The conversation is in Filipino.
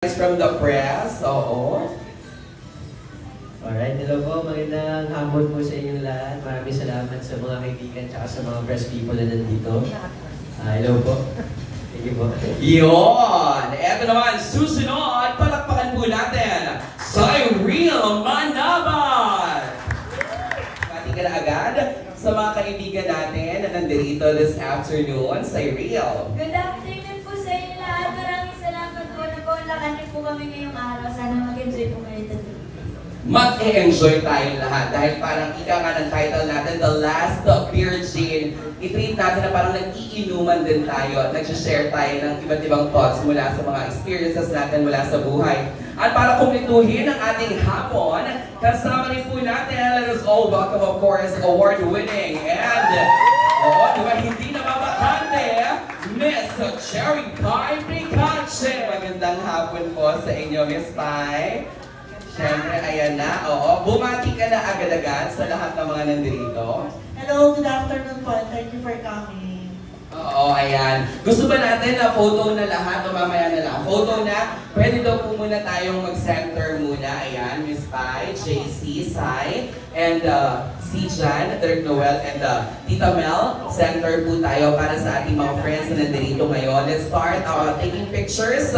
From the press, oo. Alright, hello po. Magandang hapon po sa inyong lahat. Maraming salamat sa mga kaibigan at sa mga press people na nandito. Hello po. Thank you po. Yun! Eto naman, susunod, palakpakan po natin, Cyril Manabat! Pati ka na agad sa mga kaibigan natin na nandito this afternoon, Cyril. Good afternoon po sa inyo lahat. Maraming salamat po na po. Lakanin po kami ngayong araw. Sana mag-enjoy po kayo today. Mag-e-enjoy tayong lahat dahil parang ika nga ng title natin, The Last Virgin. I-treat natin na parang nag-iinuman din tayo at nag-share tayo ng iba't ibang thoughts mula sa mga experiences natin mula sa buhay. At para kumplituhin ang ating hapon, kasama rin po natin, let us all welcome of course, award-winning and, diba, hindi na mabakante, Miss Cherry Pie Picache. Magandang hapon po sa inyo, Miss Pie. Siyempre, ayan na. Oo, bumati ka na agad-agad sa lahat ng mga nandito. Hello, good afternoon po. Thank you for coming. Oo, ayan. Gusto ba natin na photo na lahat o mamaya na lang? Photo na, pwede daw po muna tayong mag-center muna. Ayan, Miss Pai, JC, Sai, and si Jan, Dirk Noel, and Tita Mel. Center po tayo para sa ating mga friends na nandito ngayon. Let's start taking pictures.